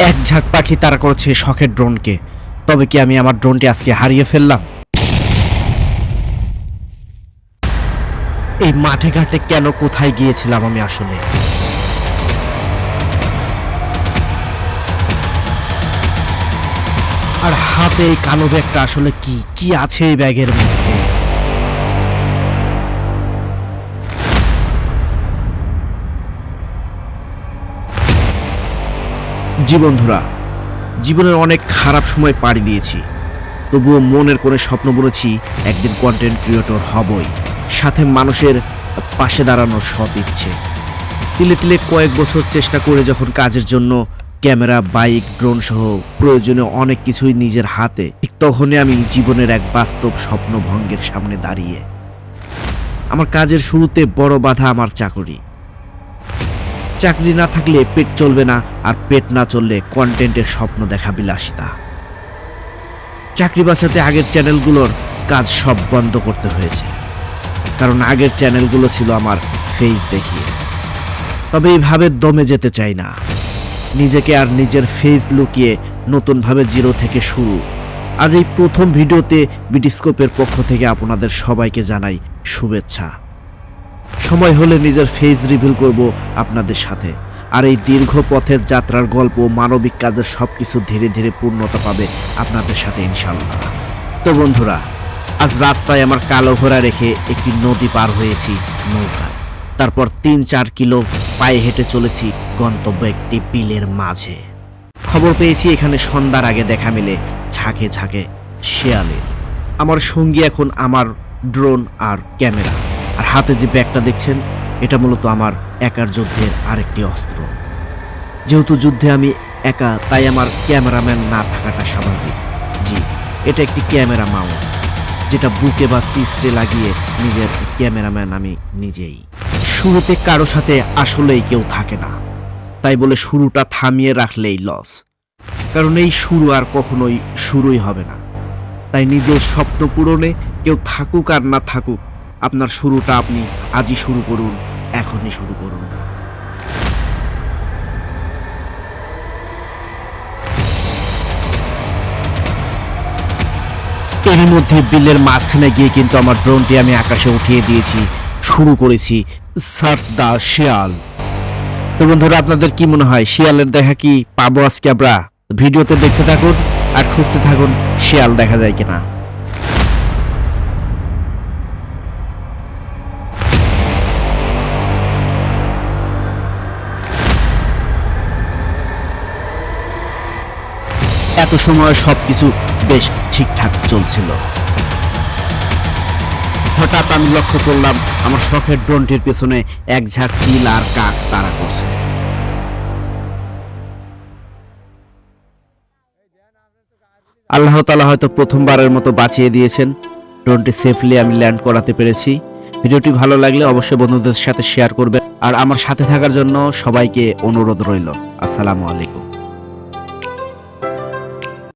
এক ঝাঁক পাখি তাড়া করছে শখের ড্রোনকে। তবে কি আমি আমার ড্রোনটি আজকে হারিয়ে ফেললাম? এই মাঠে ঘাটে কেন, কোথায় গিয়েছিলাম আমি আসলে? আর হাতে এই কালো ব্যাগটা আসলে কি কি আছে এই ব্যাগের মধ্যে? জি বন্ধুরা, জীবনের অনেক খারাপ সময় পাড়ি দিয়েছি, তবুও মনের করে স্বপ্ন বলেছি একদিন কন্টেন্ট ক্রিয়েটর হবই, সাথে মানুষের পাশে দাঁড়ানোর সৎ ইচ্ছে। তিলে তিলে কয়েক বছর চেষ্টা করে যখন কাজের জন্য ক্যামেরা, বাইক, ড্রোন সহ প্রয়োজনীয় অনেক কিছুই নিজের হাতে, ঠিক তখনই আমি জীবনের এক বাস্তব স্বপ্ন ভঙ্গের সামনে দাঁড়িয়ে। আমার কাজের শুরুতে বড় বাধা আমার চাকরি। চাকরি না থাকলে পেট চলবে না, আর পেট না চললে কন্টেন্টের স্বপ্ন দেখা বিলাসিতা। চাকরি বাঁচাতে আগের চ্যানেলগুলোর কাজ সব বন্ধ করতে হয়েছে, কারণ আগের চ্যানেলগুলো ছিল আমার ফেস দেখিয়ে। তবে এইভাবে দমে যেতে চাই না, নিজেকে আর নিজের ফেস লুকিয়ে নতুনভাবে জিরো থেকে শুরু। আজ এই প্রথম ভিডিওতে বিটিস্কোপের পক্ষ থেকে আপনাদের সবাইকে জানাই শুভেচ্ছা। সময় হলে নিজের ফেস রিভিল করব আপনাদের সাথে, আর এই দীর্ঘ পথের যাত্রার গল্প, মানবিক কাজের সবকিছু ধীরে ধীরে পূর্ণতা পাবে আপনাদের সাথে ইনশাল্লাহ। তো বন্ধুরা, আজ রাস্তায় আমার কালো ঘোড়া রেখে একটি নদী পার হয়েছি নৌকায়। তারপর ৩-৪ কিলো পায়ে হেঁটে চলেছি গন্তব্য একটি বিলের মাঝে। খবর পেয়েছি এখানে সন্ধ্যার আগে দেখা মেলে ঝাঁকে ঝাঁকে শেয়ালের। আমার সঙ্গী এখন আমার ড্রোন আর ক্যামেরা, আর হাতে যে ব্যাগটা দেখছেন, এটা মূলত আমার একার যুদ্ধের আরেকটি অস্ত্র। যেহেতু যুদ্ধে আমি একা, তাই আমার ক্যামেরাম্যান না থাকাটা স্বাভাবিক। জি, এটা একটি ক্যামেরা মাউন্ট, যেটা বুকে বা চিস্টে লাগিয়ে নিজের ক্যামেরাম্যান আমি নিজেই। শুরুতে কারো সাথে আসলেই কেউ থাকে না, তাই বলে শুরুটা থামিয়ে রাখলেই লস, কারণ এই শুরু আর কখনোই শুরুই হবে না। তাই নিজের স্বপ্ন পূরণে কেউ থাকুক আর না থাকুক, আপনার শুরুটা আপনি আজই শুরু করুন, এখনই শুরু করুন। এর মধ্যে বিলের মাঝখানে গিয়ে কিন্তু আমার ড্রোনটি আমি আকাশে উঠিয়ে দিয়েছি, শুরু করেছি সার্চ দা শিয়াল। তো বন্ধুরা, আপনাদের কি মনে হয় শিয়ালের দেখা কি পাবো আজকে আমরা? ভিডিওতে দেখতে থাকুন আর খুঁজতে থাকুন শিয়াল দেখা যায় কিনা। এত সময় সবকিছু বেশ ঠিকঠাক চলছিল। হঠাৎ আমি লক্ষ্য করলাম আমার শখের ড্রোনটির পেছনে এক ঝাঁক চিল আর কাক তাড়া করছে। আল্লাহ তাআলা হয়তো প্রথমবারের মতো বাঁচিয়ে দিয়েছেন, ড্রোনটি সেফলি আমি ল্যান্ড করাতে পেরেছি। ভিডিওটি ভালো লাগলে অবশ্যই বন্ধুদের সাথে শেয়ার করবেন, আর আমার সাথে থাকার জন্য সবাইকে অনুরোধ রইল। আসসালামু আলাইকুম।